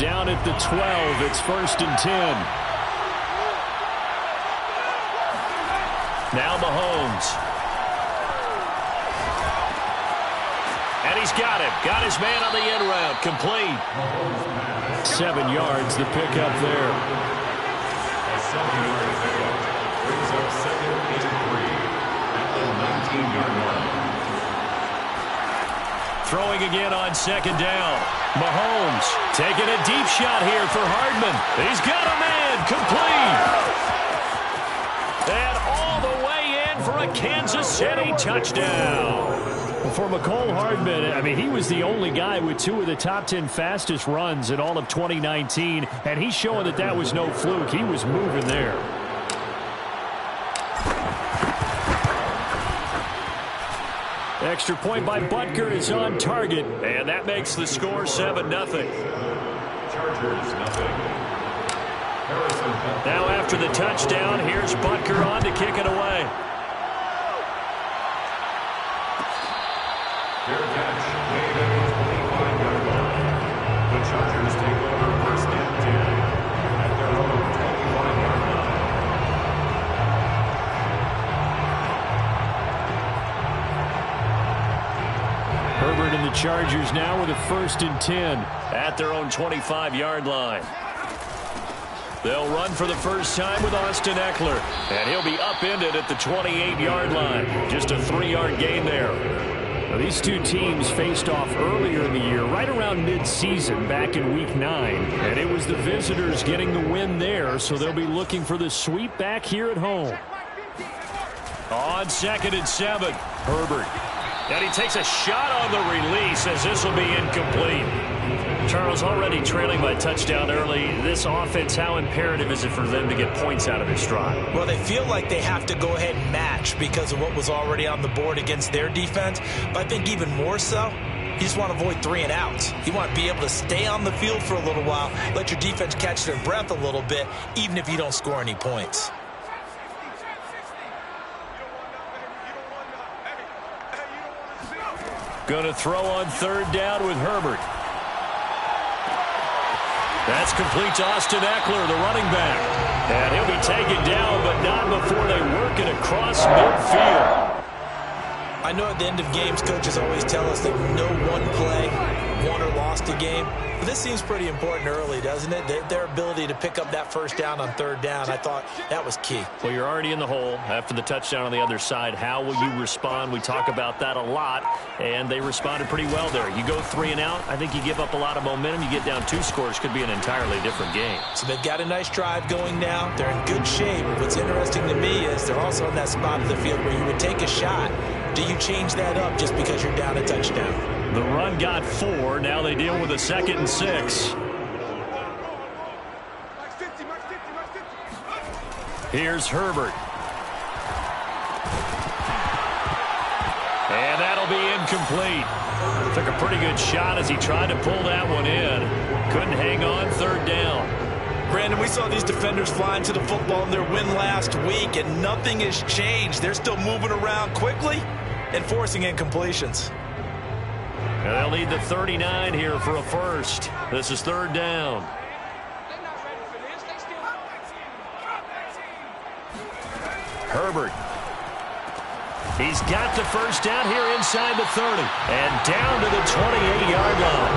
down at the 12. It's 1st and 10. Now Mahomes. And he's got him. Got his man on the end route. Complete. 7 yards, the pickup there. A 7-yard pickup brings up 2nd and 3 at the 19-yard line. Throwing again on 2nd down. Mahomes taking a deep shot here for Hardman. He's got a man. Complete. And all the way in for a Kansas City touchdown. For Mecole Hardman, I mean, he was the only guy with 2 of the top 10 fastest runs in all of 2019, and he's showing that that was no fluke. He was moving there. Extra point by Butker is on target, and that makes the score 7-0. Chargers, nothing. Now after the touchdown, here's Butker on to kick it away. Fair catch made at the 25-yard line. The Chargers take over 1st and 10 at their own 25-yard line. Herbert and the Chargers now with a 1st and 10 at their own 25-yard line. They'll run for the first time with Austin Ekeler, and he'll be upended at the 28-yard line. Just a 3-yard gain there. Now, these two teams faced off earlier in the year, right around mid-season, back in Week 9. And it was the visitors getting the win there, so they'll be looking for the sweep back here at home. On 2nd and 7, Herbert. And he takes a shot on the release as this will be incomplete. Charles, already trailing by touchdown early. This offense, how imperative is it for them to get points out of their stride? Well, they feel like they have to go ahead and match because of what was already on the board against their defense. But I think even more so, you just want to avoid 3 and outs. You want to be able to stay on the field for a little while, let your defense catch their breath a little bit, even if you don't score any points. Going to throw on 3rd down with Herbert. That's complete to Austin Ekeler, the running back. And he'll be taken down, but not before they work it across midfield. I know at the end of games, coaches always tell us that no one play won or lost a game. But this seems pretty important early, doesn't it? Their ability to pick up that 1st down on 3rd down, I thought that was key. Well, you're already in the hole after the touchdown on the other side. How will you respond? We talk about that a lot, and they responded pretty well there. You go 3 and out, I think you give up a lot of momentum. You get down 2 scores, could be an entirely different game. So they've got a nice drive going now. They're in good shape. What's interesting to me is they're also in that spot of the field where you would take a shot. Do you change that up just because you're down a touchdown? The run got 4. Now they deal with a 2nd and 6. Here's Herbert. And that'll be incomplete. Took a pretty good shot as he tried to pull that one in. Couldn't hang on. 3rd down. Brandon, we saw these defenders flying to the football in their win last week, and nothing has changed. They're still moving around quickly and forcing incompletions. And they'll need the 39 here for a first. This is 3rd down. Herbert. He's got the first down here inside the 30. And down to the 28-yard line.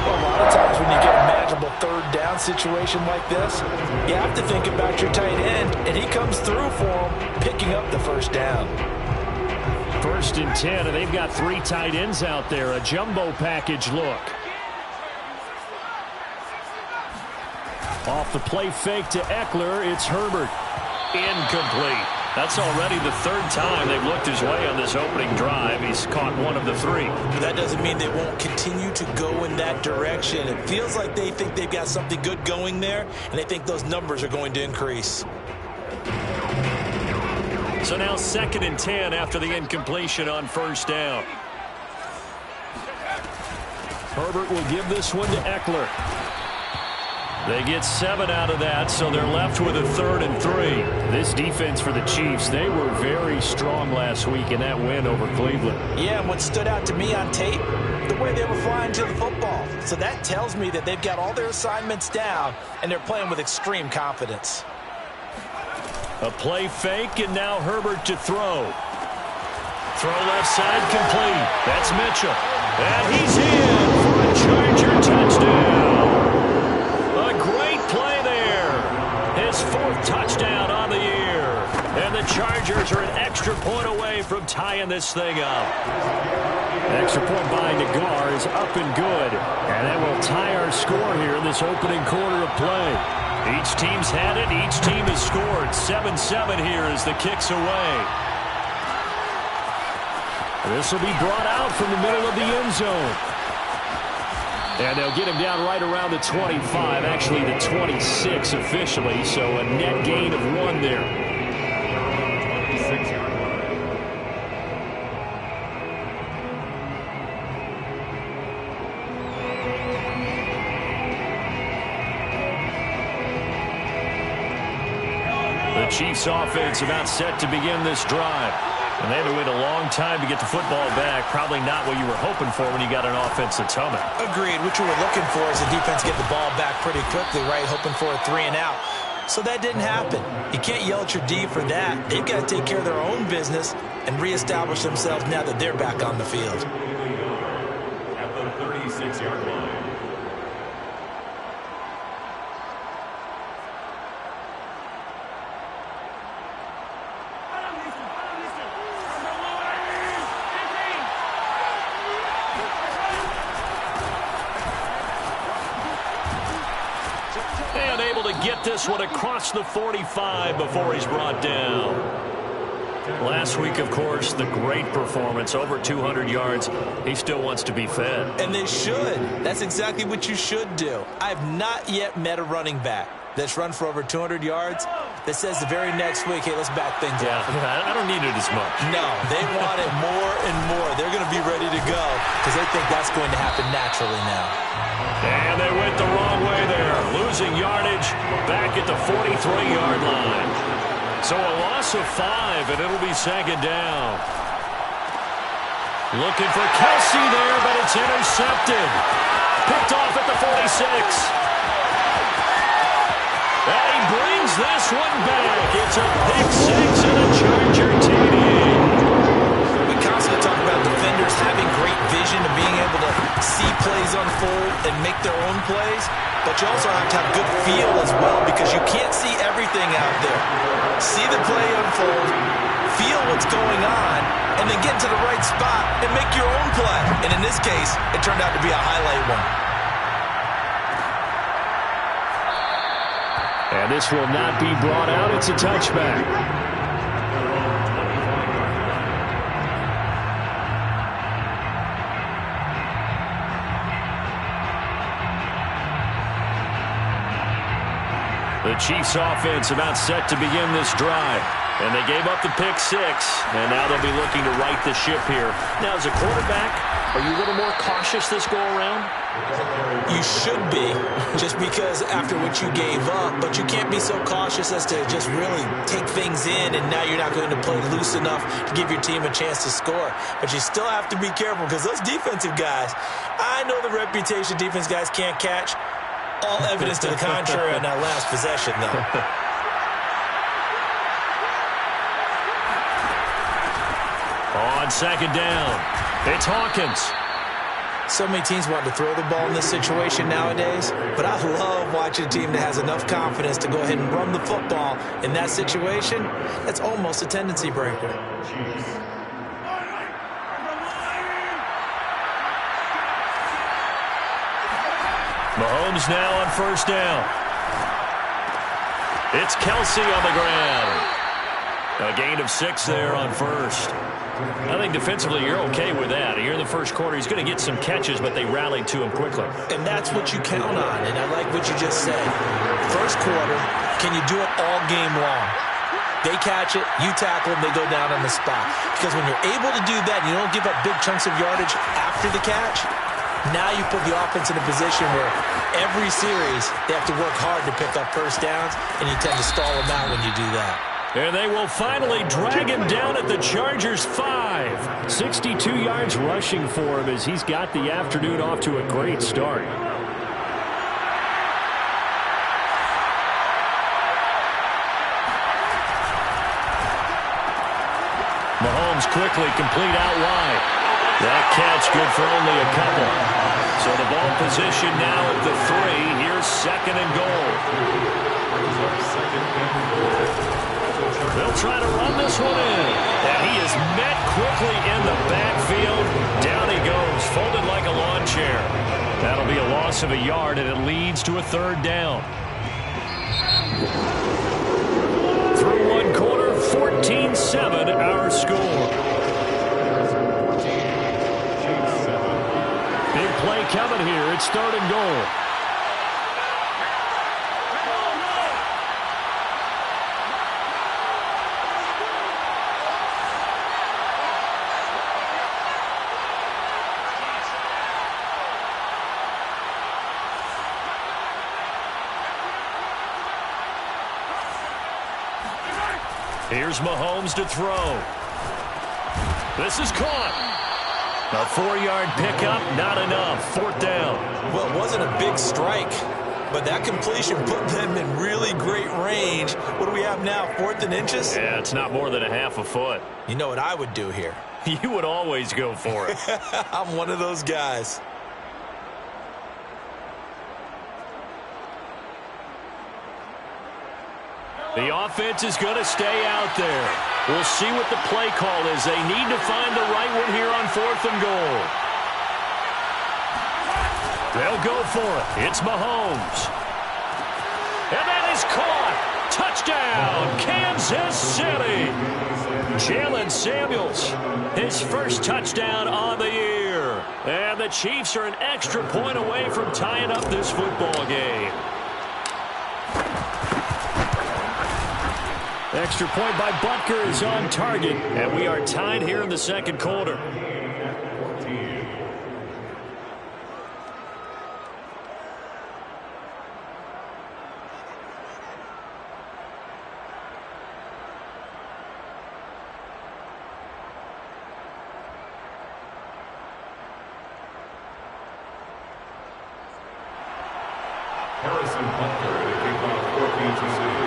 A lot of times when you get a manageable 3rd down situation like this, you have to think about your tight end, and he comes through for him, picking up the 1st down. 1st and 10, and they've got 3 tight ends out there. A jumbo package look. Off the play fake to Ekeler, it's Herbert. Incomplete. That's already the 3rd time they've looked his way on this opening drive. He's caught 1 of the 3. But that doesn't mean they won't continue to go in that direction. It feels like they think they've got something good going there, and they think those numbers are going to increase. So now 2nd and 10 after the incompletion on 1st down. Herbert will give this one to Ekeler. They get 7 out of that, so they're left with a 3rd and 3. This defense for the Chiefs, they were very strong last week in that win over Cleveland. Yeah, and what stood out to me on tape, the way they were flying to the football. So that tells me that they've got all their assignments down, and they're playing with extreme confidence. A play fake, and now Herbert to throw. Throw left side complete. That's Mitchell. And he's in for a Charger touchdown. A great play there. His 4th touchdown on the year. And the Chargers are an extra point away from tying this thing up. Extra point by Nagar is up and good. And that will tie our score here in this opening quarter of play. Each team's had it. Each team has scored. 7-7 here as the kick's away. This will be brought out from the middle of the end zone. And they'll get him down right around the 25, actually the 26 officially, so a net gain of 1 there. 26-yard line. The Chiefs offense about set to begin this drive. And they had to wait a long time to get the football back. Probably not what you were hoping for when you got an offense that's humming. Agreed. What you were looking for is the defense get the ball back pretty quickly, right? Hoping for a 3 and out. So that didn't happen. You can't yell at your D for that. They've got to take care of their own business and reestablish themselves now that they're back on the field. At the 36-yard line. And able to get this one across the 45 before he's brought down. Last week, of course, the great performance, over 200 yards. He still wants to be fed. And they should. That's exactly what you should do. I've not yet met a running back that's run for over 200 yards that says the very next week, hey, let's back things up. I don't need it as much. No, they want it more and more. They're going to be ready to go because they think that's going to happen naturally now. And they went the wrong way there. Losing yardage back at the 43-yard line. So a loss of 5, and it'll be 2nd down. Looking for Kelsey there, but it's intercepted. Picked off at the 46. And he brings this one back. It's a pick 6 and a Charger TD. We constantly talk about defenders having great vision and being able to see plays unfold and make their own plays, but you also have to have good feel as well because you can't see everything out there. See the play unfold, feel what's going on, and then get to the right spot and make your own play. And in this case, it turned out to be a highlight one. And this will not be brought out. It's a touchback. The Chiefs offense about set to begin this drive. And they gave up the pick 6. And now they'll be looking to right the ship here. Now, as a quarterback, are you a little more cautious this go-around? You should be, just because after what you gave up. But you can't be so cautious as to just really take things in, and now you're not going to play loose enough to give your team a chance to score. But you still have to be careful because those defensive guys, I know the reputation defense guys can't catch. All evidence to the contrary on that last possession, though. On 2nd down, it's Hawkins. So many teams want to throw the ball in this situation nowadays, but I love watching a team that has enough confidence to go ahead and run the football in that situation. That's almost a tendency breaker. Mahomes now on 1st down. It's Kelsey on the ground. A gain of 6 there on 1st. I think defensively you're okay with that. Here in the first quarter, he's going to get some catches, but they rallied to him quickly. And that's what you count on, and I like what you just said. First quarter, can you do it all game long? They catch it, you tackle them, they go down on the spot. Because when you're able to do that and you don't give up big chunks of yardage after the catch, now you put the offense in a position where every series they have to work hard to pick up first downs, and you tend to stall them out when you do that. And they will finally drag him down at the Chargers' 5. 62 yards rushing for him as he's got the afternoon off to a great start. Mahomes quickly complete out wide. That catch good for only a couple. So the ball position now at the 3. Here's 2nd and goal. They'll try to run this one in. And he is met quickly in the backfield. Down he goes, folded like a lawn chair. That'll be a loss of a yard, and it leads to a 3rd down. Through one quarter, 14-7 our score. Big play coming here. It's 3rd and goal. Here's Mahomes to throw. This is caught. A 4-yard pickup, not enough. 4th down. Well, it wasn't a big strike, but that completion put them in really great range. What do we have now, 4th and inches? Yeah, it's not more than a half a foot. You know what I would do here? You would always go for it. I'm one of those guys. The offense is going to stay out there. We'll see what the play call is. They need to find the right one here on 4th and goal. They'll go for it. It's Mahomes. And that is caught. Touchdown, Kansas City. Jalen Samuels, his first touchdown on the year. And the Chiefs are an extra point away from tying up this football game. Extra point by Butker is on target, and we are tied here in the 2nd quarter. Harrison Butker to kick off 14-6.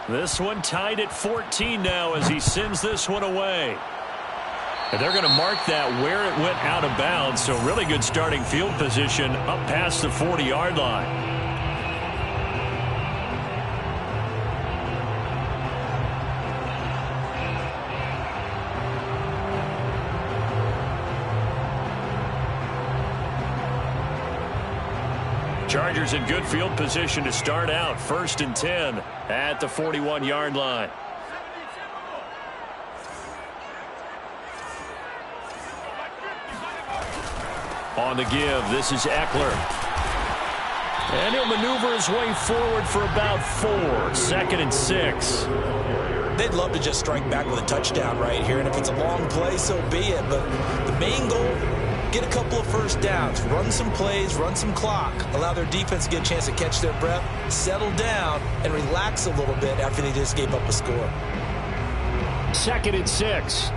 This one tied at 14 now as he sends this one away. And they're going to mark that where it went out of bounds, so really good starting field position up past the 40-yard line. Chargers in good field position to start out. 1st and 10 at the 41-yard line. On the give, this is Eckler. And he'll maneuver his way forward for about 4. 2nd and 6. They'd love to just strike back with a touchdown right here, and if it's a long play, so be it. But the main goal, get a couple of first downs, run some plays, run some clock, allow their defense to get a chance to catch their breath, settle down, and relax a little bit after they just gave up a score. 2nd and 6.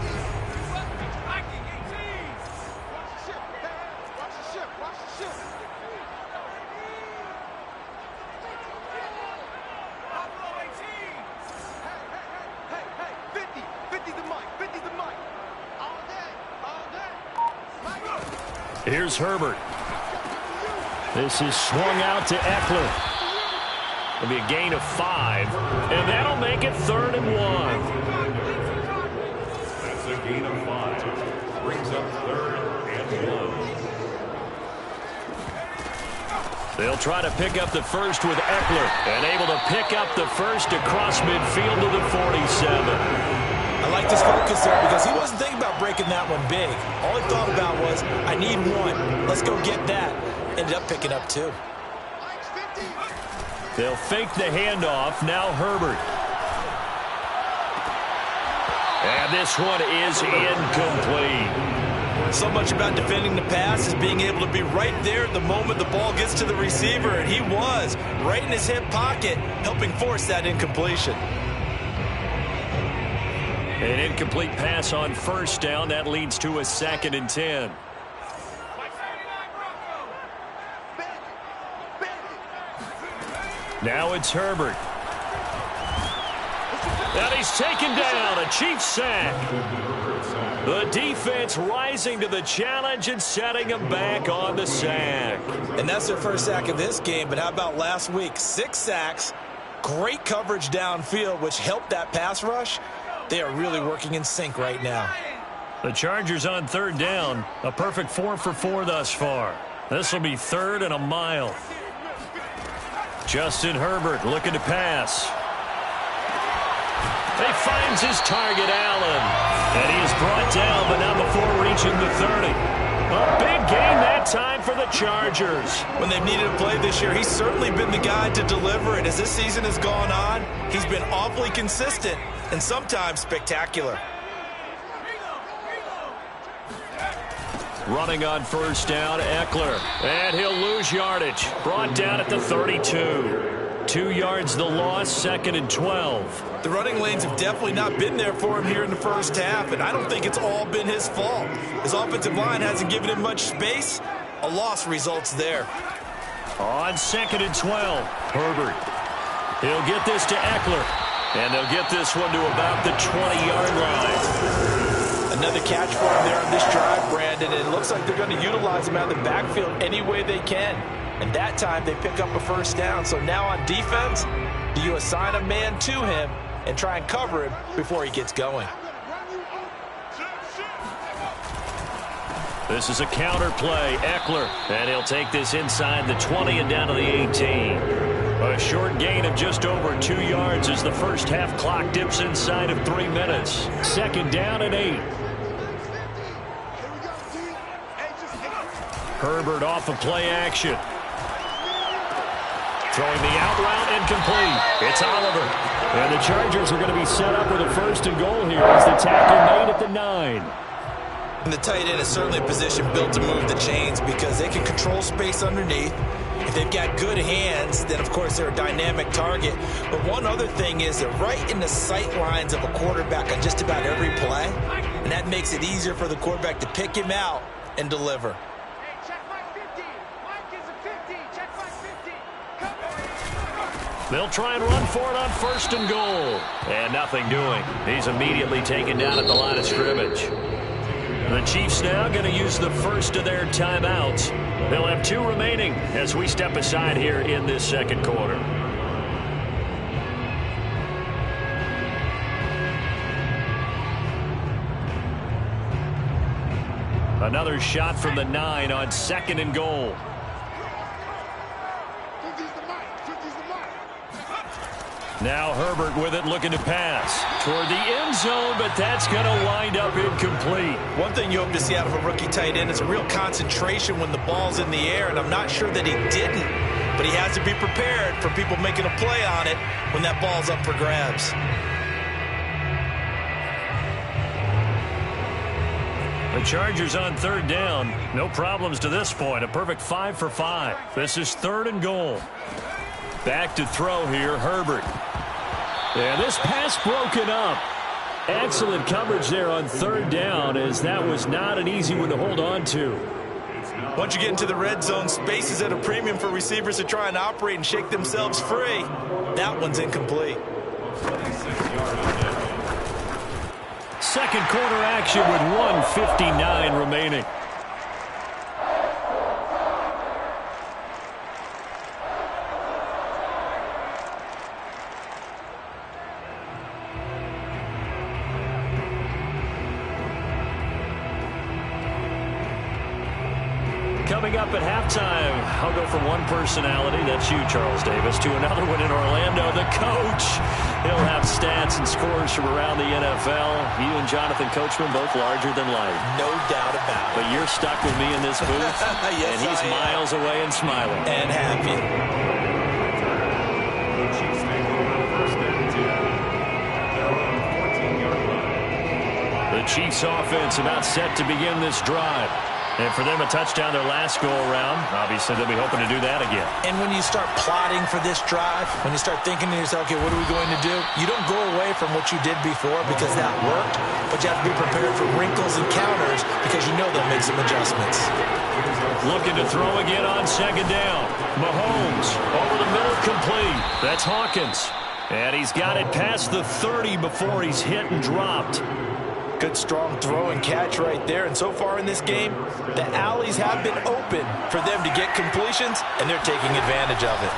Here's Herbert. This is swung out to Eckler. It'll be a gain of 5, and that'll make it 3rd and 1. That's a gain of 5. Brings up 3rd and 1. They'll try to pick up the first with Eckler, and able to pick up the first across midfield to the 47. I liked his focus there because he wasn't thinking about breaking that one big. All he thought about was, I need one. Let's go get that. Ended up picking up 2. They'll fake the handoff. Now Herbert. And this one is incomplete. So much about defending the pass is being able to be right there at the moment the ball gets to the receiver, and he was right in his hip pocket, helping force that incompletion. An incomplete pass on first down. That leads to a 2nd and 10. Now it's Herbert. And he's taken down. A Chiefs sack. The defense rising to the challenge and setting him back on the sack. And that's their first sack of this game, but how about last week? 6 sacks, great coverage downfield, which helped that pass rush. They are really working in sync right now. The Chargers on 3rd down. A perfect 4 for 4 thus far. This will be 3rd and a mile. Justin Herbert looking to pass. He finds his target, Allen. And he is brought down, but not before reaching the 30. A big game that time for the Chargers. When they've needed a play this year, he's certainly been the guy to deliver it. As this season has gone on, he's been awfully consistent and sometimes spectacular. Running on first down, Eckler. And he'll lose yardage. Brought down at the 32. 2 yards the loss, 2nd and 12. The running lanes have definitely not been there for him here in the first half, and I don't think it's all been his fault. His offensive line hasn't given him much space. A loss results there. On 2nd and 12, Herbert. He'll get this to Eckler, and they'll get this one to about the 20-yard line. Another catch for him there on this drive, Brandon, and it looks like they're going to utilize him out of the backfield any way they can. And that time they pick up a first down. So now on defense, do you assign a man to him and try and cover him before he gets going? This is a counter play. Eckler, and he'll take this inside the 20 and down to the 18. A short gain of just over 2 yards as the first half clock dips inside of 3 minutes. 2nd down and 8. Herbert off of play action. Throwing the out route incomplete. It's Oliver. And the Chargers are going to be set up with a 1st and goal here as the tackle made at the 9. And the tight end is certainly a position built to move the chains because they can control space underneath. If they've got good hands, then of course they're a dynamic target. But one other thing is they're right in the sight lines of a quarterback on just about every play. And that makes it easier for the quarterback to pick him out and deliver. They'll try and run for it on 1st and goal. And nothing doing. He's immediately taken down at the line of scrimmage. The Chiefs now going to use the first of their timeouts. They'll have 2 remaining as we step aside here in this 2nd quarter. Another shot from the 9 on 2nd and goal. Now Herbert with it, looking to pass toward the end zone, but that's going to wind up incomplete. One thing you hope to see out of a rookie tight end is a real concentration when the ball's in the air, and I'm not sure that he didn't, but he has to be prepared for people making a play on it when that ball's up for grabs. The Chargers on 3rd down. No problems to this point. A perfect 5 for 5. This is 3rd and goal. Back to throw here, Herbert. And this pass broken up. Excellent coverage there on 3rd down, as that was not an easy one to hold on to. Once you get into the red zone, space is at a premium for receivers to try and operate and shake themselves free. That one's incomplete. 2nd quarter action with 1:59 remaining. coming up at halftime. I'll go from one personality, that's you, Charles Davis, to another one in Orlando, the coach. He'll have stats and scores from around the NFL. You and Jonathan Coachman both larger than life. No doubt about it. But you're stuck with me in this booth, yes, and he's miles away and smiling. And happy. The Chiefs take over first and 10 at their own 14-yard line. The Chiefs offense about set to begin this drive. And for them, a touchdown their last go-around. Obviously, they'll be hoping to do that again. And when you start plotting for this drive, when you start thinking to yourself, okay, what are we going to do? You don't go away from what you did before because that worked, but you have to be prepared for wrinkles and counters because you know they'll make some adjustments. Looking to throw again on second down. Mahomes over the middle, complete. That's Hawkins. And he's got it past the 30 before he's hit and dropped. Good, strong throw and catch right there. And so far in this game, the alleys have been open for them to get completions, and they're taking advantage of it.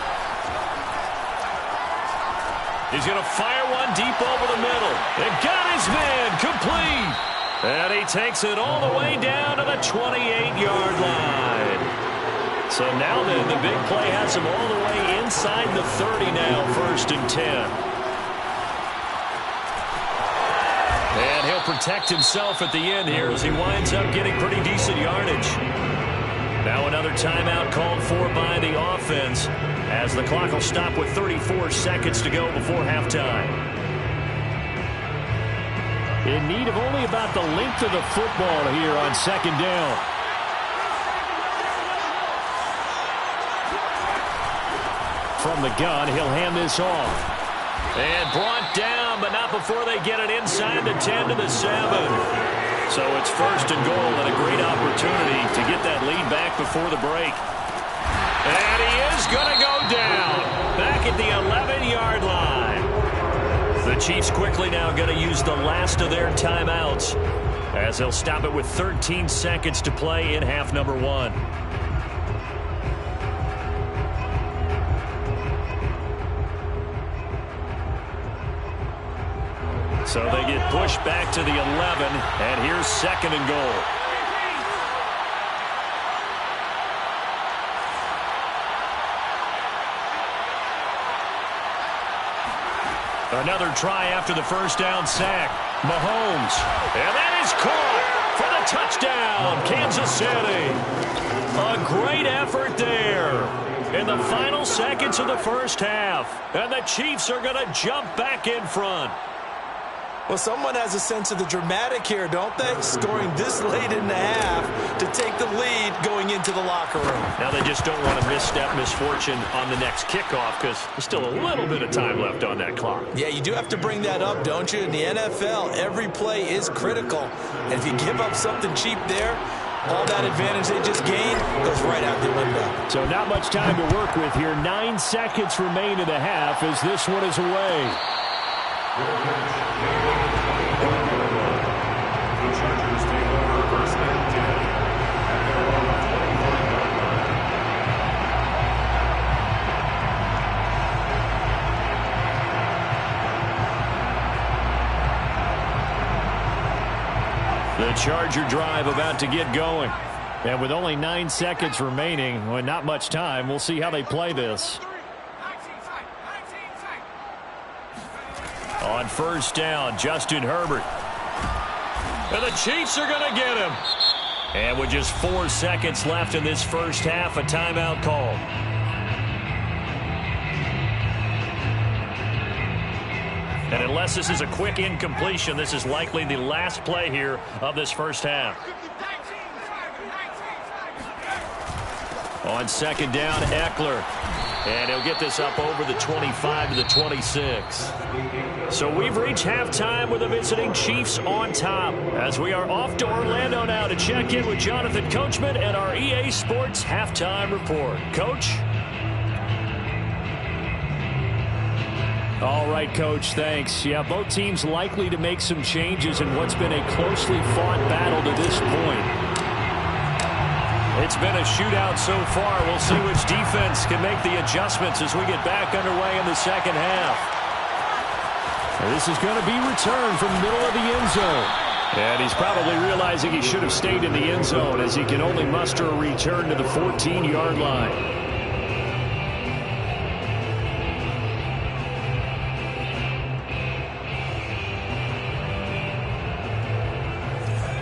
He's going to fire one deep over the middle. And got his man, complete. And he takes it all the way down to the 28-yard line. So now then, the big play has him all the way inside the 30 now, 1st and 10. And he'll protect himself at the end here as he winds up getting pretty decent yardage. Now another timeout called for by the offense as the clock will stop with 34 seconds to go before halftime. In need of only about the length of the football here on second down. From the gun, he'll hand this off. And brought down, but not before they get it inside the 10 to the 7. So it's 1st and goal and a great opportunity to get that lead back before the break. And he is going to go down back at the 11-yard line. The Chiefs quickly now going to use the last of their timeouts as they'll stop it with 13 seconds to play in half number 1. So they get pushed back to the 11, and here's 2nd and goal. Another try after the first down sack. Mahomes, and that is caught for the touchdown, Kansas City. A great effort there in the final seconds of the first half, and the Chiefs are going to jump back in front. Well, someone has a sense of the dramatic here, don't they? Scoring this late in the half to take the lead going into the locker room. Now they just don't want to misstep misfortune on the next kickoff because there's still a little bit of time left on that clock. Yeah, you do have to bring that up, don't you? In the NFL, every play is critical. And if you give up something cheap there, all that advantage they just gained goes right out the window. So not much time to work with here. 9 seconds remain in the half as this one is away. The Chargers take over 1st and 10 at their own 25-yard line. The Charger drive about to get going. And with only 9 seconds remaining, well, not much time, we'll see how they play this. On first down, Justin Herbert. And the Chiefs are going to get him. And with just 4 seconds left in this first half, a timeout call. And unless this is a quick incompletion, this is likely the last play here of this first half. On second down, Eckler. And he'll get this up over the 25 to the 26. So we've reached halftime with the visiting Chiefs on top as we are off to Orlando now to check in with Jonathan Coachman and our EA Sports Halftime Report. Coach? All right, Coach, thanks. Yeah, both teams likely to make some changes in what's been a closely fought battle to this point. It's been a shootout so far. We'll see which defense can make the adjustments as we get back underway in the second half. And this is going to be returned from the middle of the end zone. And he's probably realizing he should have stayed in the end zone as he can only muster a return to the 14-yard line.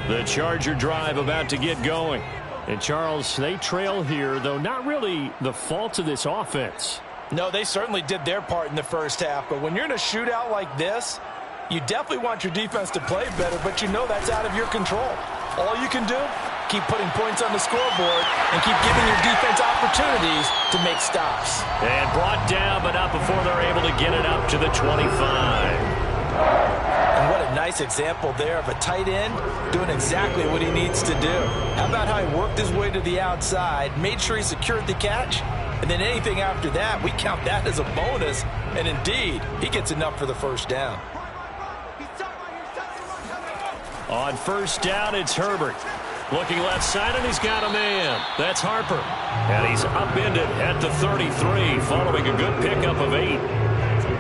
The Charger drive about to get going. And, Charles, they trail here, though not really the fault of this offense. No, they certainly did their part in the first half. But when you're in a shootout like this, you definitely want your defense to play better, but you know that's out of your control. All you can do, keep putting points on the scoreboard and keep giving your defense opportunities to make stops. And brought down, but not before they're able to get it up to the 25. And what a nice example there of a tight end doing exactly what he needs to do. How about how he worked his way to the outside, made sure he secured the catch, and then anything after that, we count that as a bonus. And indeed, he gets enough for the first down. On first down, it's Herbert. Looking left side, and he's got a man. That's Harper. And he's upended at the 33, following a good pickup of 8.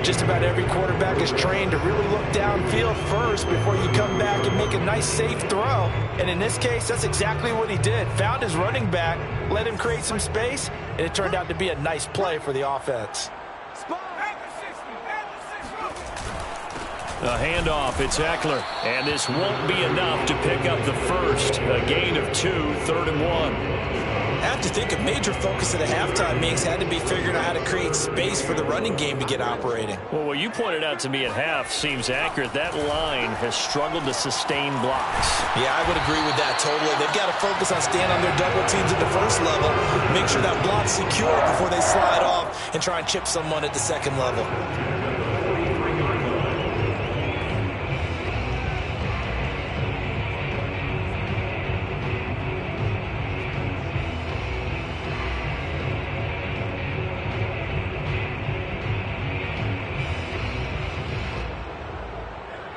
Just about every quarterback is trained to really look downfield first before you come back and make a nice, safe throw. And in this case, that's exactly what he did. Found his running back, let him create some space, and it turned out to be a nice play for the offense. A handoff, it's Eckler. And this won't be enough to pick up the first. A gain of 2, 3rd and 1. I have to think a major focus at a halftime Minks had to be figuring out how to create space for the running game to get operating. Well, what you pointed out to me at half seems accurate. That line has struggled to sustain blocks. Yeah, I would agree with that totally. They've got to focus on staying on their double teams at the first level, make sure that block's secure before they slide off and try and chip someone at the second level.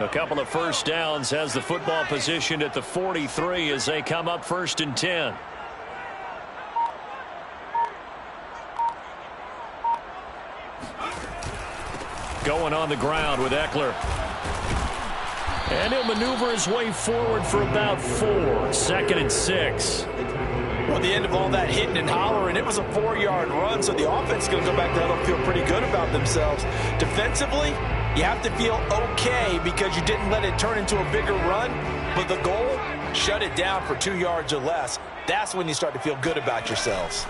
A couple of first downs has the football positioned at the 43 as they come up 1st and 10. Going on the ground with Eckler. And he'll maneuver his way forward for about 4. 2nd and 6. Well, the end of all that hitting and hollering, it was a 4-yard run, so the offense is going to go back there and feel pretty good about themselves. Defensively, you have to feel okay because you didn't let it turn into a bigger run, but the goal, shut it down for 2 yards or less. That's when you start to feel good about yourselves.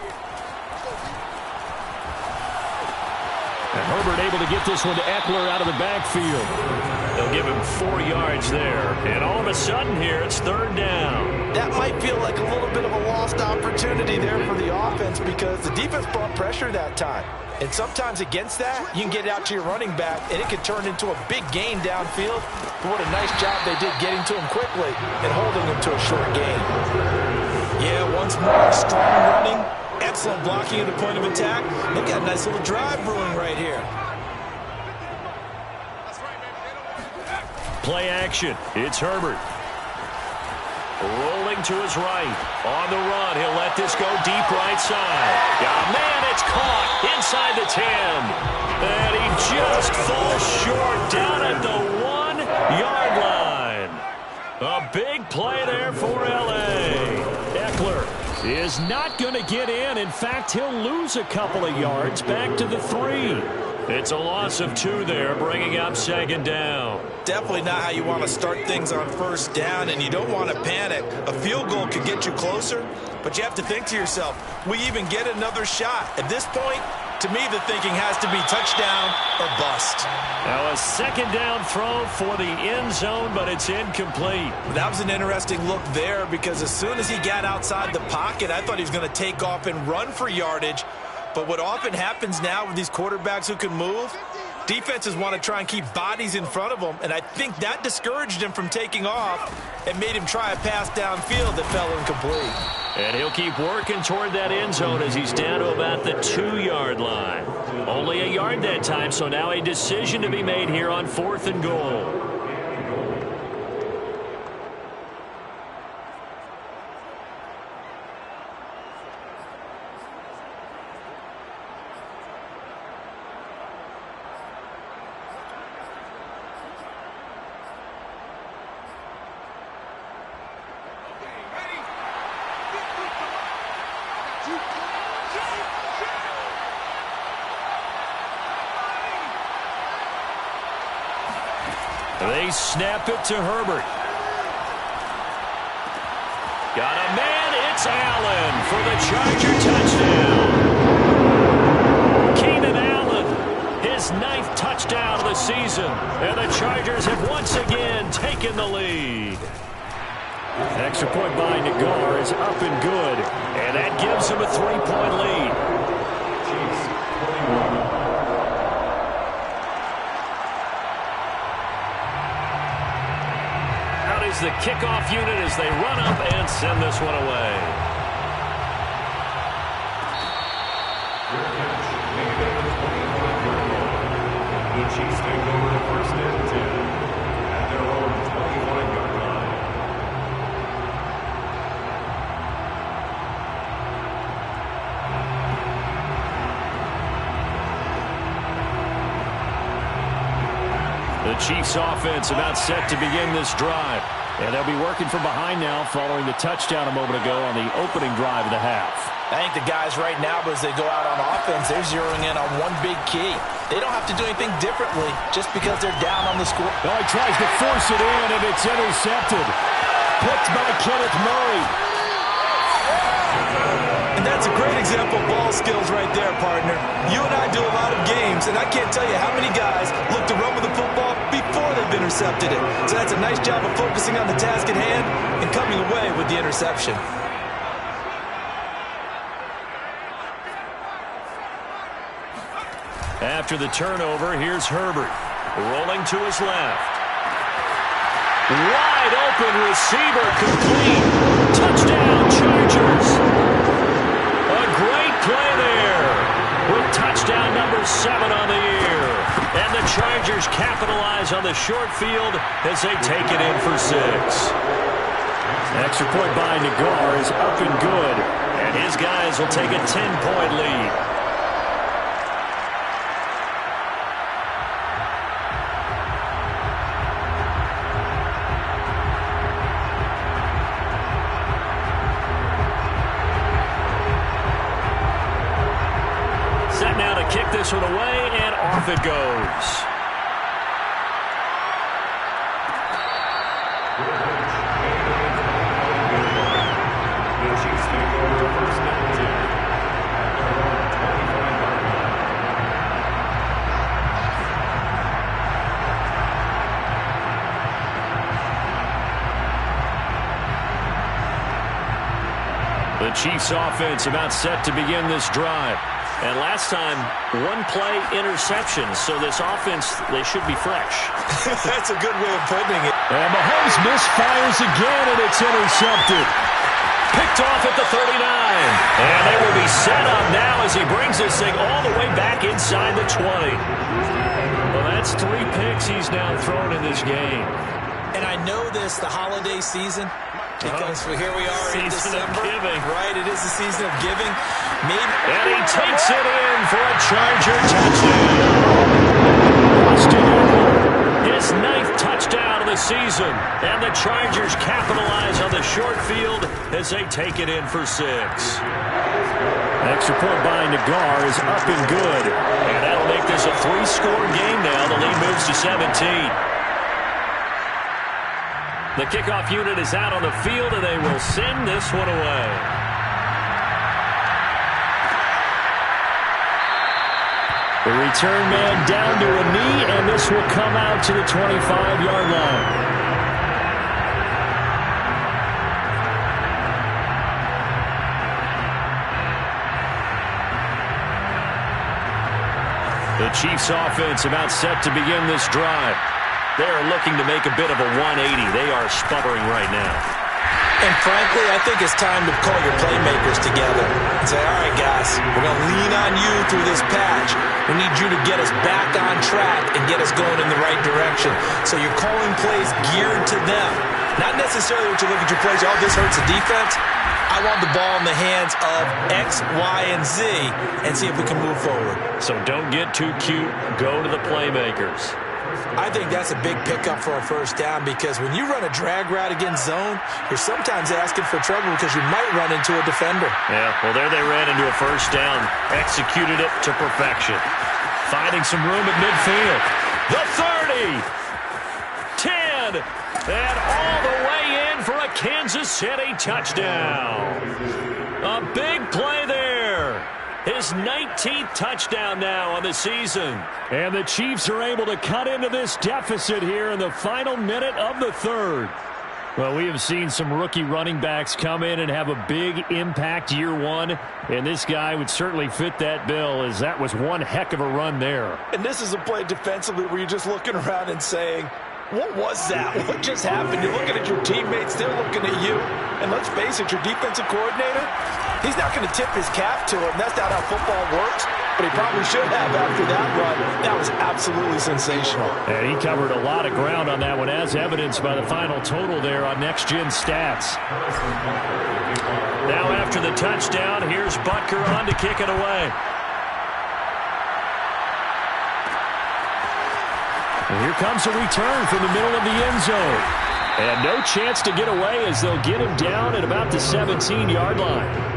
And Herbert able to get this one to Eckler out of the backfield. They'll give him 4 yards there. And all of a sudden here, it's 3rd down. That might feel like a little bit of a lost opportunity there for the offense because the defense brought pressure that time. And sometimes against that, you can get it out to your running back, and it can turn into a big gain downfield. But what a nice job they did getting to him quickly and holding him to a short gain. Yeah, once more, strong running, excellent blocking at the point of attack. Look at a nice little drive brewing right here. Play action. It's Herbert. Rolling to his right. On the run. He'll let this go deep right side. Oh, man, it's caught inside the 10. And he just falls short down at the 1-yard line. A big play there for L.A. Eckler is not going to get in. In fact, he'll lose a couple of yards back to the 3. It's a loss of 2 there, bringing up 2nd down. Definitely not how you want to start things on first down, and you don't want to panic. A field goal could get you closer, but you have to think to yourself, we even get another shot. At this point, to me, the thinking has to be touchdown or bust. Now a 2nd down throw for the end zone, but it's incomplete. That was an interesting look there because as soon as he got outside the pocket, I thought he was going to take off and run for yardage. But what often happens now with these quarterbacks who can move, defenses want to try and keep bodies in front of them, and I think that discouraged him from taking off and made him try a pass downfield that fell incomplete. And he'll keep working toward that end zone as he's down to about the 2-yard line. Only a yard that time, so now a decision to be made here on 4th and goal. They snap it to Herbert. Got a man. It's Allen for the Charger touchdown. Keenan Allen, his 9th touchdown of the season. And the Chargers have once again taken the lead. An extra point by Nagar is up and good. And that gives him a 3-point lead. Chiefs 21. The kickoff unit as they run up and send this one away. The Chiefs take over the 1st and 10 at their own 25-yard line. The Chiefs offense about set to begin this drive. And they'll be working from behind now following the touchdown a moment ago on the opening drive of the half. I think the guys right now, as they go out on offense, they're zeroing in on one big key. They don't have to do anything differently just because they're down on the score. Well, he tries to force it in, and it's intercepted. Picked by Kenneth Murray. And that's a great example of ball skills right there, partner. You and I do a lot of games, and I can't tell you how many guys look to run with the football before they've intercepted it. So that's a nice job of focusing on the task at hand and coming away with the interception. After the turnover, here's Herbert. Rolling to his left. Wide open receiver, complete. Touchdown, Chargers. A great play there with touchdown number 7 on the year. And the Chargers capitalize on the short field as they take it in for 6. Extra point by Nagar is up and good. And his guys will take a 10-point lead. Kick this one away, and off it goes. The Chiefs take over the 1st and 10 at their own 25-yard line. The Chiefs offense about set to begin this drive. And last time, 1-play interception. So this offense, they should be fresh. That's a good way of putting it. And Mahomes misfires again, and it's intercepted. Picked off at the 39. And they will be set up now as he brings this thing all the way back inside the 20. Well, that's 3 picks he's now thrown in this game. And I know this, the holiday season, because here we are in December. Giving. Right, it is the season of giving. And he takes it in for a Charger touchdown. Austin Eckler, his 9th touchdown of the season. And the Chargers capitalize on the short field as they take it in for 6. Extra point by Nagar is up and good. And that'll make this a 3-score game now. The lead moves to 17. The kickoff unit is out on the field, and they will send this one away. The return man down to a knee, and this will come out to the 25-yard line. The Chiefs offense about set to begin this drive. They are looking to make a bit of a 180. They are sputtering right now. And frankly, I think it's time to call your playmakers together and say, all right, guys, we're going to lean on you through this patch. We need you to get us back on track and get us going in the right direction. So you're calling plays geared to them. Not necessarily what you look at your plays, oh, this hurts the defense. I want the ball in the hands of X, Y, and Z and see if we can move forward. So don't get too cute. Go to the playmakers. I think that's a big pickup for a first down because when you run a drag route against zone, you're sometimes asking for trouble because you might run into a defender. Yeah, well, there they ran into a first down. Executed it to perfection. Finding some room at midfield. The 30. 10. And all the way in for a Kansas City touchdown. A big play there. His 19th touchdown now on the season. And the Chiefs are able to cut into this deficit here in the final minute of the third. Well, we have seen some rookie running backs come in and have a big impact year one, and this guy would certainly fit that bill, as that was one heck of a run there. And this is a play defensively where you're just looking around and saying, what was that? What just happened? You're looking at your teammates, they're looking at you. And let's face it, your defensive coordinator, he's not going to tip his cap to him. That's not how football works. But he probably should have after that run. That was absolutely sensational. And he covered a lot of ground on that one, as evidenced by the final total there on Next Gen Stats. Now after the touchdown, here's Butker on to kick it away. And here comes a return from the middle of the end zone. And no chance to get away as they'll get him down at about the 17-yard line.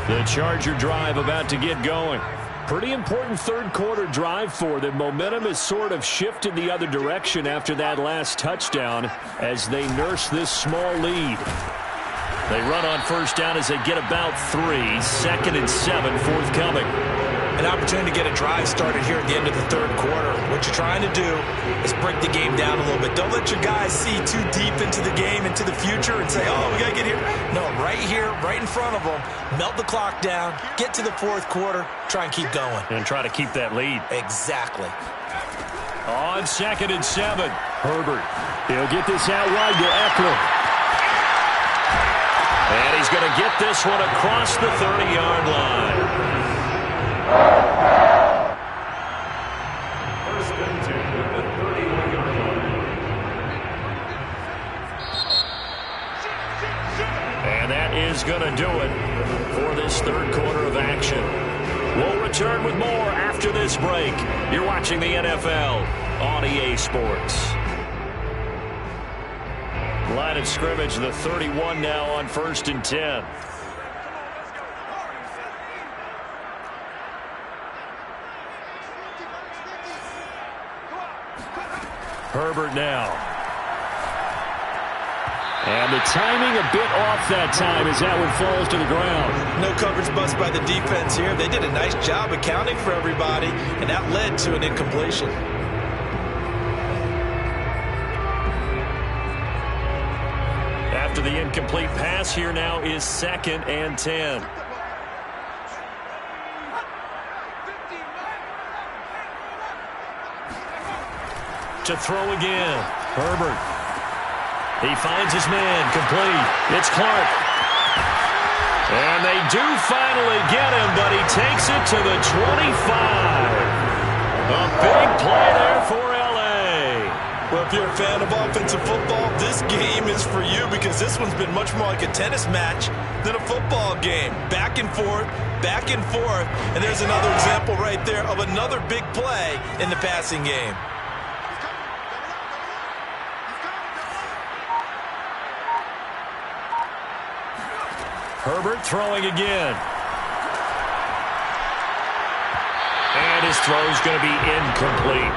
The Charger drive about to get going. Pretty important third quarter drive for them. Momentum has sort of shifted the other direction after that last touchdown as they nurse this small lead. They run on first down as they get about 3. 2nd and 7 forthcoming. An opportunity to get a drive started here at the end of the third quarter. What you're trying to do is break the game down a little bit. Don't let your guys see too deep into the game, into the future, and say, oh, we got to get here. No, right here, right in front of them, melt the clock down, get to the fourth quarter, try and keep going. And try to keep that lead. Exactly. On 2nd and 7, Herbert. He'll get this out wide to Eckler. And he's going to get this one across the 30-yard line. First and 10 at the 31-yard line. And that is going to do it for this third quarter of action. We'll return with more after this break. You're watching the NFL on EA Sports. Line of scrimmage, the 31 now on 1st and 10. Herbert now. And the timing a bit off that time as that one falls to the ground. No coverage bust by the defense here. They did a nice job accounting for everybody, and that led to an incompletion. After the incomplete pass, here now is 2nd and 10. To throw again. Herbert. He finds his man. Complete. It's Clark. And they do finally get him, but he takes it to the 25. A big play there for L.A. Well, if you're a fan of offensive football, this game is for you because this one's been much more like a tennis match than a football game. Back and forth, and there's another example right there of another big play in the passing game. Herbert throwing again. And his throw's going to be incomplete.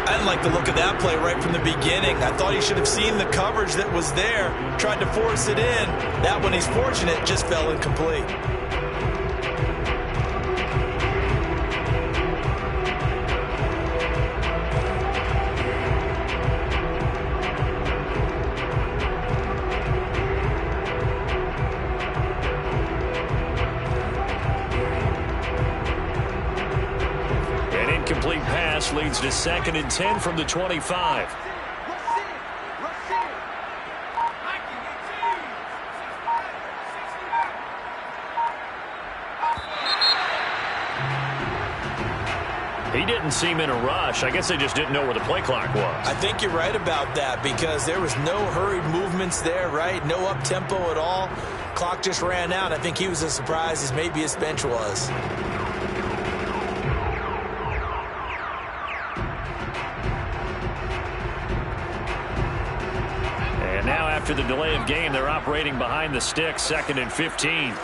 I didn't like the look of that play right from the beginning. I thought he should have seen the coverage that was there, tried to force it in. That one, he's fortunate, just fell incomplete. Complete pass leads to 2nd and 10 from the 25. He didn't seem in a rush. I guess they just didn't know where the play clock was. I think you're right about that because there was no hurried movements there, right? No up-tempo at all. Clock just ran out. I think he was as surprised as maybe his bench was. And now after the delay of game, they're operating behind the sticks, 2nd and 15.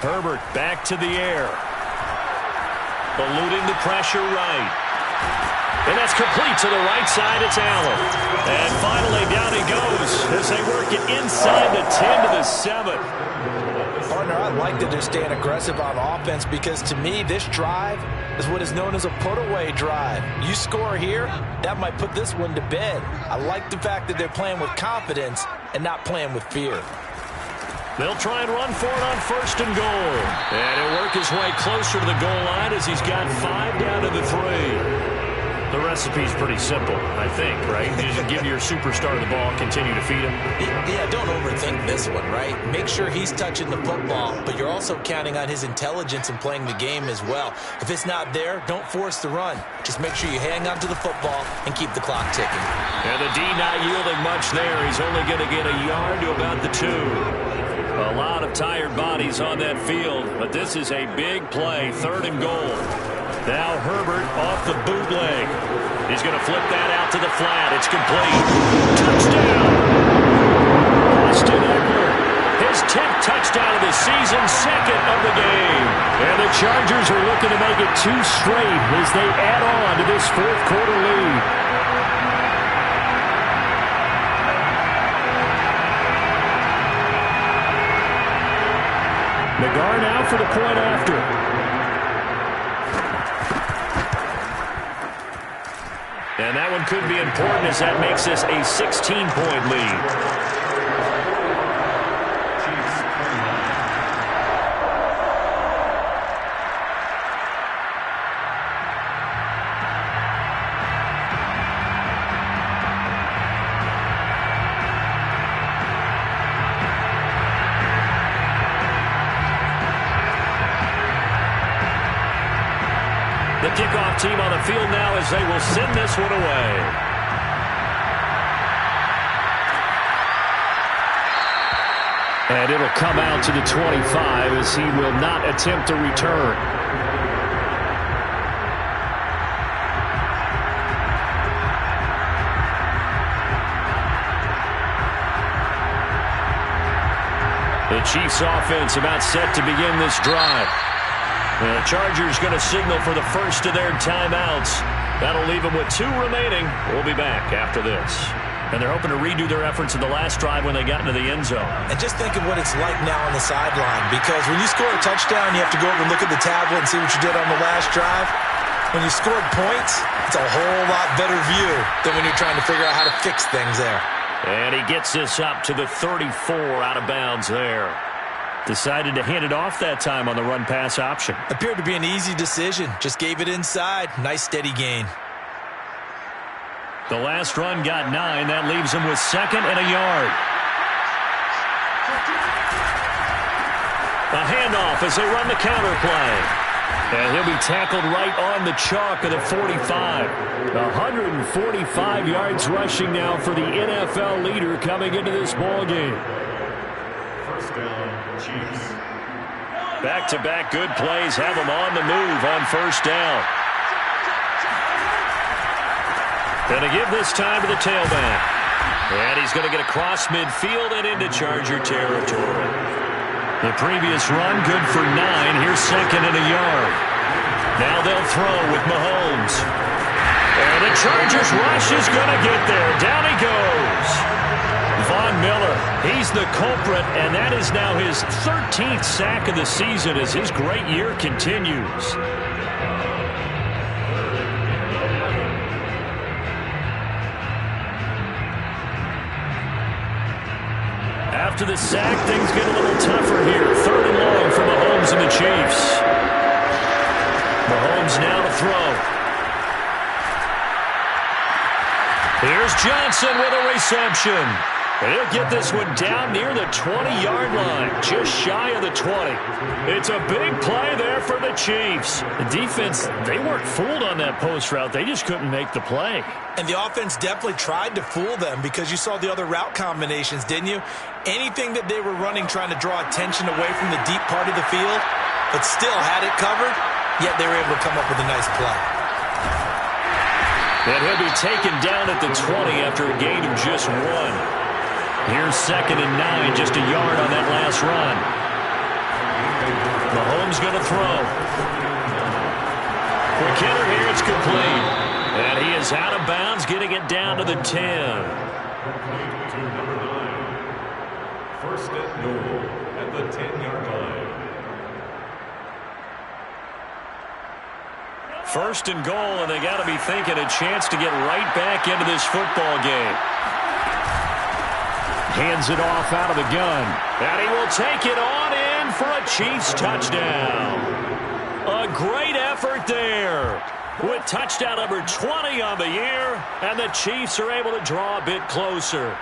Herbert back to the air. Eluding the pressure right. And that's complete to the right side. It's Allen. And finally down he goes as they work it inside the 10 to the 7. Partner, I like that they're staying aggressive on offense because to me this drive is what is known as a put-away drive. You score here, that might put this one to bed. I like the fact that they're playing with confidence and not playing with fear. They'll try and run for it on 1st and goal. And he'll work his way closer to the goal line as he's got 5 down to the 3. The recipe's pretty simple, I think, right? You just give your superstar the ball, continue to feed him. Yeah, don't overthink this one, right? Make sure he's touching the football, but you're also counting on his intelligence in playing the game as well. If it's not there, don't force the run. Just make sure you hang on to the football and keep the clock ticking. And the D not yielding much there. He's only going to get a yard to about the 2. A lot of tired bodies on that field, but this is a big play, 3rd and goal. Now Herbert off the bootleg. He's going to flip that out to the flat. It's complete. Touchdown! Austin Eckler, his 10th touchdown of the season, 2nd of the game. And the Chargers are looking to make it 2 straight as they add on to this 4th quarter lead. Nagar now for the point after. And that one could be important as that makes this a 16-point lead. The kickoff team on the field now as they will send this one away. And it'll come out to the 25 as he will not attempt to return. The Chiefs offense about set to begin this drive. The Chargers going to signal for the first of their timeouts. That'll leave them with 2 remaining. We'll be back after this. And they're hoping to redo their efforts in the last drive when they got into the end zone. And just think of what it's like now on the sideline, because when you score a touchdown, you have to go over and look at the tablet and see what you did on the last drive. When you scored points, it's a whole lot better view than when you're trying to figure out how to fix things there. And he gets this up to the 34 out of bounds there. Decided to hand it off that time on the run-pass option. Appeared to be an easy decision. Just gave it inside. Nice steady gain. The last run got 9. That leaves him with 2nd and a yard. A handoff as they run the counter play. And he'll be tackled right on the chalk of the 45. 145 yards rushing now for the NFL leader coming into this ballgame. First down, Chiefs. Back-to-back good plays have them on the move on 1st down. Going to give this time to the tailback. And he's going to get across midfield and into Charger territory. The previous run good for 9. Here's 2nd and a yard. Now they'll throw with Mahomes. And the Chargers rush is going to get there. Down he goes. Von Miller, he's the culprit, and that is now his 13th sack of the season as his great year continues. After the sack, things get a little tougher here. 3rd and long for Mahomes and the Chiefs. Mahomes now to throw. Here's Johnson with a reception. He'll get this one down near the 20-yard line, just shy of the 20. It's a big play there for the Chiefs. The defense, they weren't fooled on that post route. They just couldn't make the play. And the offense definitely tried to fool them because you saw the other route combinations, didn't you? Anything that they were running trying to draw attention away from the deep part of the field, but still had it covered, yet they were able to come up with a nice play. And he'll be taken down at the 20 after a gain of just 1. Here's 2nd and 9, just a yard on that last run. Mahomes going to throw. Quick hitter here, it's complete. And he is out of bounds, getting it down to the 10. Complete to number 9. First and goal at the 10-yard line. First and goal, and they got to be thinking a chance to get right back into this football game. Hands it off out of the gun. And he will take it on in for a Chiefs touchdown. A great effort there. With touchdown number 20 on the year, and the Chiefs are able to draw a bit closer.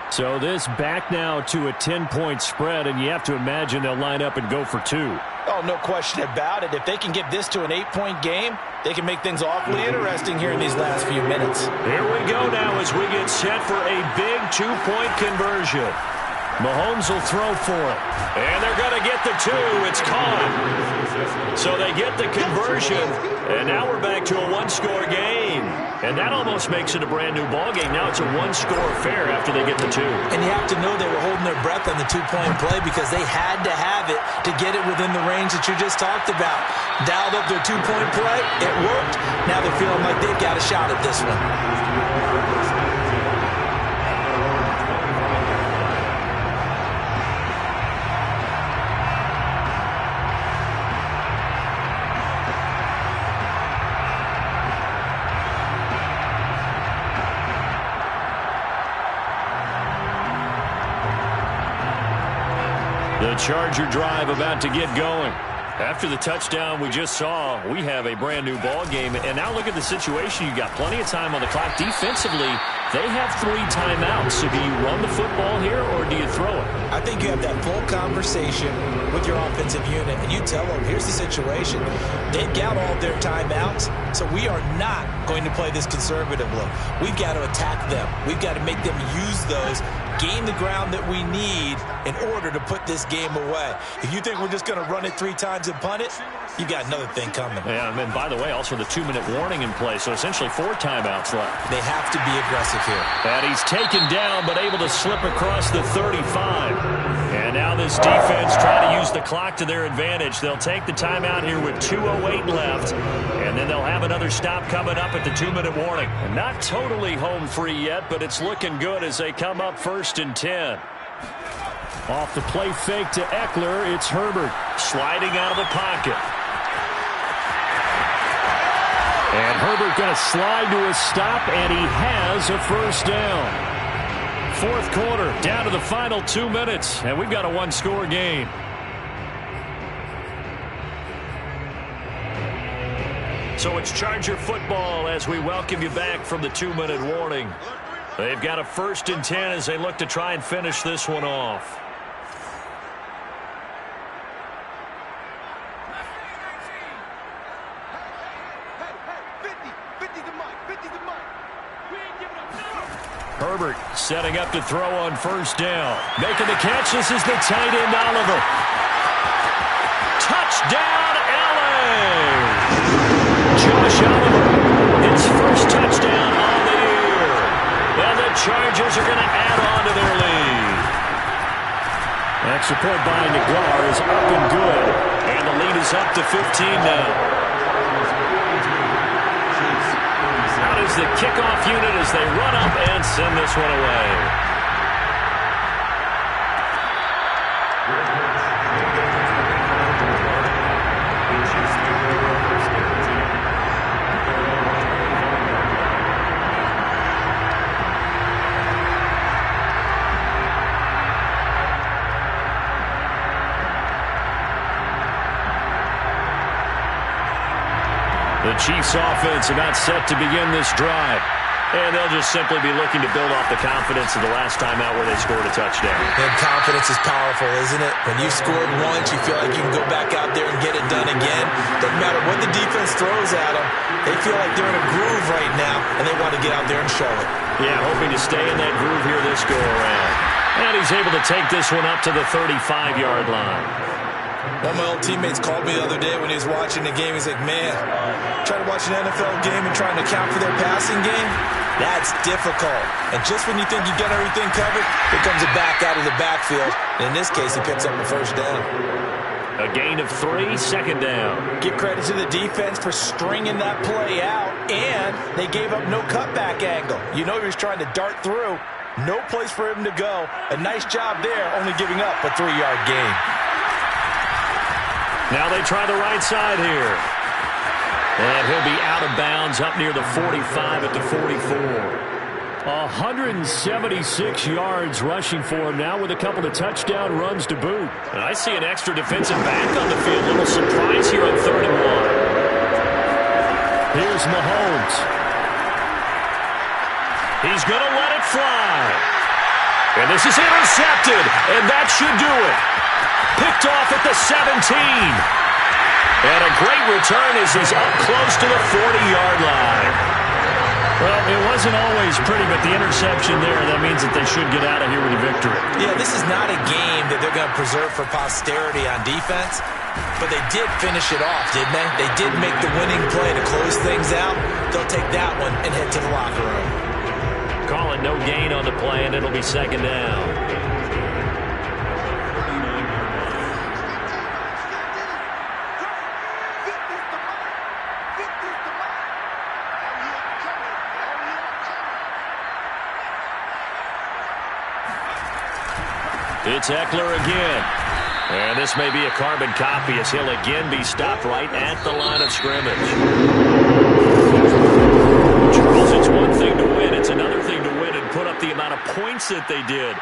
So this back now to a 10-point spread, and you have to imagine they'll line up and go for 2. Oh, no question about it. If they can get this to an 8-point game, they can make things awfully interesting here in these last few minutes. Here we go now as we get set for a big 2-point conversion. Mahomes will throw for it. And they're going to get the 2. It's caught. So they get the conversion. And now we're back to a 1-score game. And that almost makes it a brand-new ball game. Now it's a 1-score affair after they get the 2. And you have to know they were holding their breath on the 2-point play because they had to have it to get it within the range that you just talked about. Dialed up their 2-point play. It worked. Now they're feeling like they've got a shot at this one. The Charger drive about to get going. After the touchdown we just saw, we have a brand new ball game. And now look at the situation. You got plenty of time on the clock. Defensively, they have 3 timeouts. So do you run the football here or do you throw it? I think you have that full conversation with your offensive unit, and you tell them, here's the situation. They've got all their timeouts, so we are not going to play this conservatively. We've got to attack them. We've got to make them use those, gain the ground that we need in order to put this game away. If you think we're just going to run it 3 times and punt it, you've got another thing coming. Yeah, and by the way, also the 2-minute warning in play, so essentially 4 timeouts left. They have to be aggressive here. And he's taken down, but able to slip across the 35. And now this defense trying to use the clock to their advantage. They'll take the timeout here with 2:08 left, and then they'll have another stop coming up at the 2-minute warning. And not totally home free yet, but it's looking good as they come up 1st and 10. Off the play fake to Eckler, it's Herbert sliding out of the pocket. And Herbert going to slide to a stop, and he has a first down. 4th quarter, down to the final 2 minutes, and we've got a 1-score game. So it's Charger football as we welcome you back from the 2-minute warning. They've got a 1st and 10 as they look to try and finish this one off. Herbert setting up to throw on 1st down. Making the catch, this is the tight end Oliver. Touchdown, LA! Josh Oliver, his first touchdown on the year. And the Chargers are going to add on to their lead. That support by Nagar is up and good. And the lead is up to 15 now. Is the kickoff unit as they run up and send this one away. The Chiefs offense about set to begin this drive. And they'll just simply be looking to build off the confidence of the last time out where they scored a touchdown. And confidence is powerful, isn't it? When you've scored once, you feel like you can go back out there and get it done again. Doesn't matter what the defense throws at them. They feel like they're in a groove right now, and they want to get out there and show it. Yeah, hoping to stay in that groove here this go-around. And he's able to take this one up to the 35-yard line. One of my old teammates called me the other day when he was watching the game. He's like, man, trying to watch an NFL game and trying to account for their passing game, that's difficult. And just when you think you got everything covered, here comes a back out of the backfield. And in this case, he picks up a first down. A gain of 3, second down. Give credit to the defense for stringing that play out, and they gave up no cutback angle. You know he was trying to dart through. No place for him to go. A nice job there, only giving up a 3-yard gain. Now they try the right side here. And he'll be out of bounds up near the 45 at the 44. 176 yards rushing for him now with a couple of touchdown runs to boot. And I see an extra defensive back on the field. Little surprise here on 3rd and 1. Here's Mahomes. He's going to let it fly. And this is intercepted. And that should do it. Picked off at the 17. And a great return as he's up close to the 40-yard line. Well, it wasn't always pretty, but the interception there, that means that they should get out of here with a victory. Yeah, this is not a game that they're going to preserve for posterity on defense, but they did finish it off, didn't they? They did make the winning play to close things out. They'll take that one and head to the locker room. Calling no gain on the play, and it'll be second down. It's Eckler again. And this may be a carbon copy as he'll again be stopped right at the line of scrimmage. Charles, it's one thing to win. It's another thing to win and put up the amount of points that they did.